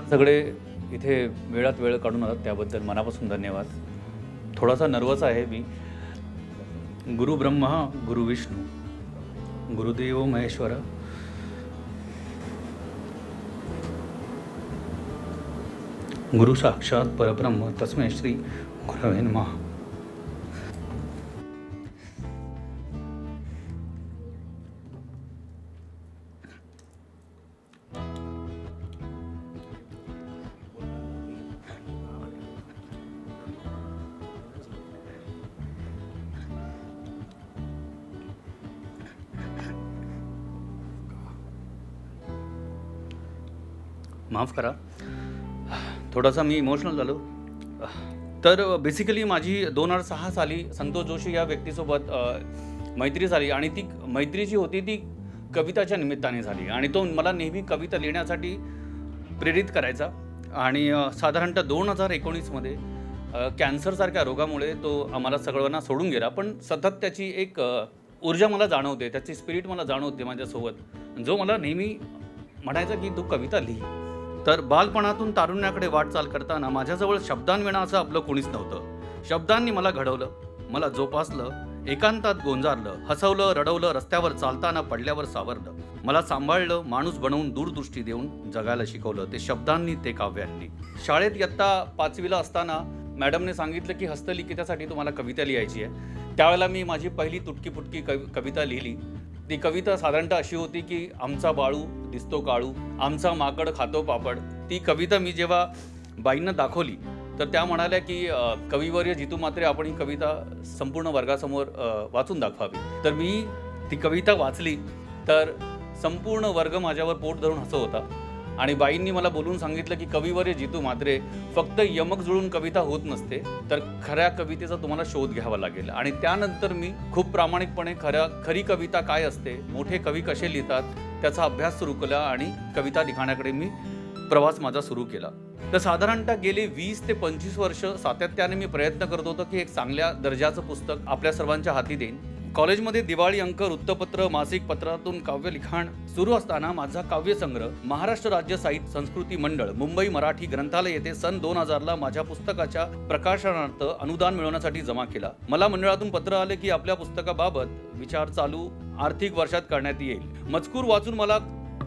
सगळे इथे वेळात वेळ काढून आलात त्याबद्दल मनापासून धन्यवाद. थोडासा नर्वस आहे मी. गुरु ब्रह्मा गुरु विष्णू गुरुदेव महेश्वर गुरु साक्षात परब्रह्म तस्मै श्री गुरवे नमः. माफ करा, थोडासा मी इमोशनल झालो. तर बेसिकली माझी 2006 साली संतोष जोशी या व्यक्तीसोबत मैत्री झाली आणि ती मैत्री जी होती ती कविताच्या निमित्ताने झाली आणि तो मला नेहमी कविता लिहिण्यासाठी प्रेरित करायचा. आणि साधारणतः 2019मध्ये कॅन्सरसारख्या रोगामुळे तो आम्हाला सगळ्यांना सोडून गेला. पण सतत त्याची एक ऊर्जा मला जाणवते, त्याची स्पिरिट मला जाणवते माझ्यासोबत, जो मला नेहमी म्हणायचा की तू कविता लिही. तर बालपणातून तारुण्याकडे वाटचाल करताना माझ्याजवळ शब्दांविना असं आपलं कोणीच नव्हतं. शब्दांनी मला घडवलं, मला जोपासलं, एकांतात गोंजारलं, हसवलं, रडवलं, रस्त्यावर चालताना पडल्यावर सावरलं, मला सांभाळलं, माणूस बनवून दूरदृष्टी देऊन जगायला शिकवलं. ते शब्दांनी, ते काव्यांनी. शाळेत इयत्ता 5वीला असताना मॅडमने सांगितलं की हस्तलिखितासाठी तुम्हाला कविता लिहायची आहे. त्यावेळेला मी माझी पहिली तुटकी फुटकी कविता लिहिली. ती कविता साधारणतः अशी होती की आमचा बाळू दिसतो काळू, आमचा माकड खातो पापड. ती कविता मी जेव्हा बाईंना दाखवली तर त्या म्हणाल्या की कविवर्य जितू म्हात्रे आपण ही कविता संपूर्ण वर्गासमोर वाचून दाखवावी. तर मी ती कविता वाचली तर संपूर्ण वर्ग माझ्यावर पोट धरून हसत होता आणि बाईंनी मला बोलून सांगितलं की कविवर्य जितू म्हात्रे, फक्त यमक जुळून कविता होत नसते, तर खऱ्या कवितेचा तुम्हाला शोध घ्यावा लागेल. आणि त्यानंतर मी खूप प्रामाणिकपणे खरी कविता काय असते, मोठे कवी कसे लिहितात त्याचा अभ्यास सुरू केला आणि कविता लिखाणाकडे मी प्रवास माझा सुरू केला. तर साधारणतः गेले 20 ते 25 वर्ष सातत्याने मी प्रयत्न करत होतो की एक चांगल्या दर्जाचं पुस्तक आपल्या सर्वांच्या हाती देईन. कॉलेजमध्ये दिवाळी अंक, वृत्तपत्र, मासिक पत्रातून काव्य लिखाण सुरू असताना माझा काव्यसंग्रह महाराष्ट्र राज्य साहित्य संस्कृती मंडळ मुंबई मराठी ग्रंथालय येथे सन 2000ला माझ्या पुस्तकाच्या प्रकाशनार्थ अनुदान मिळवण्यासाठी जमा केला. मला मंडळातून पत्र आले की आपल्या पुस्तकाबाबत विचार चालू आर्थिक वर्षात करण्यात येईल. मजकूर वाचून मला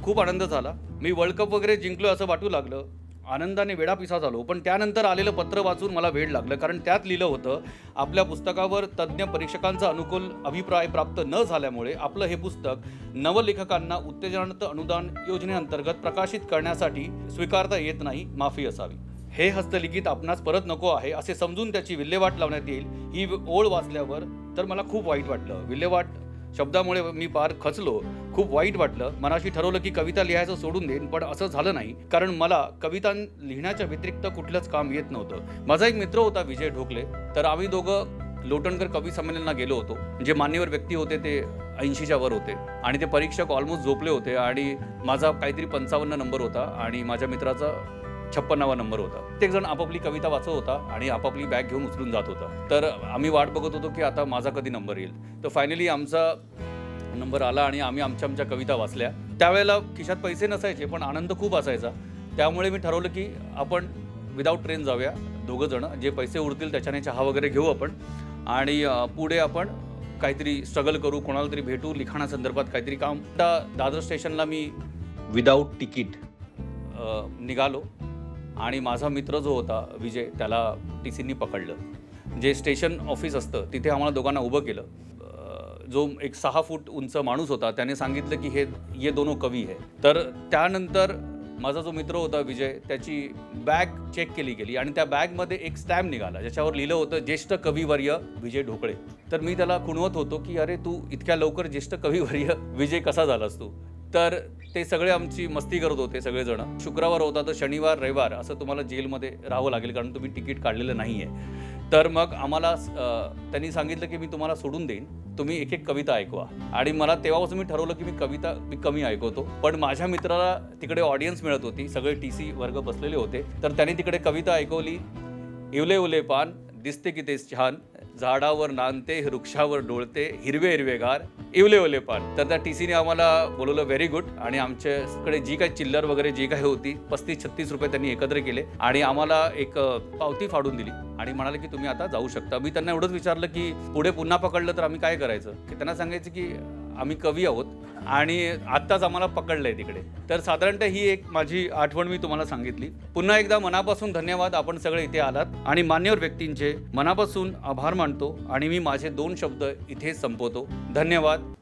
खूप आनंद झाला. मी वर्ल्ड कप वगैरे जिंकलो असं वाटू लागलं. आनंदाने वेडापिसा झालो. पण त्यानंतर आलेलं पत्र वाचून मला वेड लागलं, कारण त्यात लिहिलं होतं आपल्या पुस्तकावर तज्ज्ञ परीक्षकांचा अनुकूल अभिप्राय प्राप्त न झाल्यामुळे आपलं हे पुस्तक नवलेखकांना उत्तेजनार्थ अनुदान योजनेअंतर्गत प्रकाशित करण्यासाठी स्वीकारता येत नाही, माफी असावी. हे हस्तलिखित आपणास परत नको आहे असे समजून त्याची विल्हेवाट लावण्यात येईल. ही ओळ वाचल्यावर तर मला खूप वाईट वाटलं. विल्हेवाट शब्दामुळे मी फार खचलो, खूप वाईट वाटलं. मनाशी ठरवलं की कविता लिहायचं सोडून देईन, पण असं झालं नाही, कारण मला कविता लिहिण्याच्या व्यतिरिक्त कुठलंच काम येत नव्हतं. माझा एक मित्र होता विजय ढोकले, तर आम्ही दोघं लोटणकर कवी संमेलनाला गेलो होतो. जे मान्यवर व्यक्ती होते ते 80च्या वर होते आणि ते परीक्षक ऑलमोस्ट झोपले होते आणि माझा काहीतरी 55 नंबर होता आणि माझ्या मित्राचा 56वा नंबर होता. प्रत्येक जण आपापली कविता वाचत होता आणि आपापली बॅग घेऊन उचलून जात होता. तर आम्ही वाट बघत होतो की आता माझा कधी नंबर येईल. तर फायनली आमचा नंबर आला आणि आम्ही आमच्या कविता वाचल्या. त्यावेळेला खिशात पैसे नसायचे, पण आनंद खूप असायचा. त्यामुळे मी ठरवलं की आपण विदाऊट ट्रेन जाऊया दोघं जण. जे पैसे उरतील त्याच्याने चहा वगैरे घेऊ आपण आणि पुढे आपण काहीतरी स्ट्रगल करू, कोणाला तरी भेटू, लिखाणासंदर्भात काहीतरी काम. दादर स्टेशनला मी विदाऊट तिकीट निघालो आणि माझा मित्र जो होता विजय, त्याला TCनी पकडलं. जे स्टेशन ऑफिस असतं तिथे आम्हाला दोघांना उभं केलं. जो एक 6 फूट उंच माणूस होता त्याने सांगितलं की ये दोनों कवी है. तर त्यानंतर माझा जो मित्र होता विजय, त्याची बॅग चेक केली गेली आणि त्या बॅगमध्ये एक स्टॅम्प निघाला ज्याच्यावर लिहिलं होतं ज्येष्ठ कविवर्य विजय ढोकळे. तर मी त्याला खुणवत होतो की अरे तू इतक्या लवकर ज्येष्ठ कविवर्य विजय कसा झालास तू. तर ते सगळे आमची मस्ती करत होते सगळेजण. शुक्रवार होता तर शनिवार रविवार असं तुम्हाला जेलमध्ये राहावं लागेल, कारण तुम्ही तिकीट काढलेलं नाही आहे. तर मग आम्हाला त्यांनी सांगितलं की मी तुम्हाला सोडून देईन, तुम्ही एक एक कविता ऐकवा. आणि मला तेव्हापासून मी ठरवलं की मी कमी ऐकवतो. पण माझ्या मित्राला तिकडे ऑडियन्स मिळत होती, सगळे TC वर्ग बसलेले होते. तर त्यांनी तिकडे कविता ऐकवली. इवले उले पान दिसते की ते छान, झाडावर नांदते वृक्षावर डोळते हिरवे हिरवेगार इवले ओले पान. तर त्या टीसीने आम्हाला बोलवलं व्हेरी गुड. आणि आमच्याकडे जी काही चिल्लर वगैरे जी काही होती 35-36 रुपये त्यांनी एकत्र केले आणि आम्हाला एक पावती फाडून दिली आणि म्हणाले की तुम्ही आता जाऊ शकता. मी त्यांना एवढंच विचारलं की पुढे पुन्हा पकडलं तर आम्ही काय करायचं, की त्यांना सांगायचं की आम्ही कवी आहोत आणि आत्ताच आम्हाला पकडलंय तिकडे. तर साधारणतः ही एक माझी आठवण मी तुम्हाला सांगितली. पुन्हा एकदा मनापासून धन्यवाद, आपण सगळे इथे आलात आणि मान्यवर व्यक्तींचे मनापासून आभार मानतो आणि मी माझे 2 शब्द इथे संपवतो. धन्यवाद.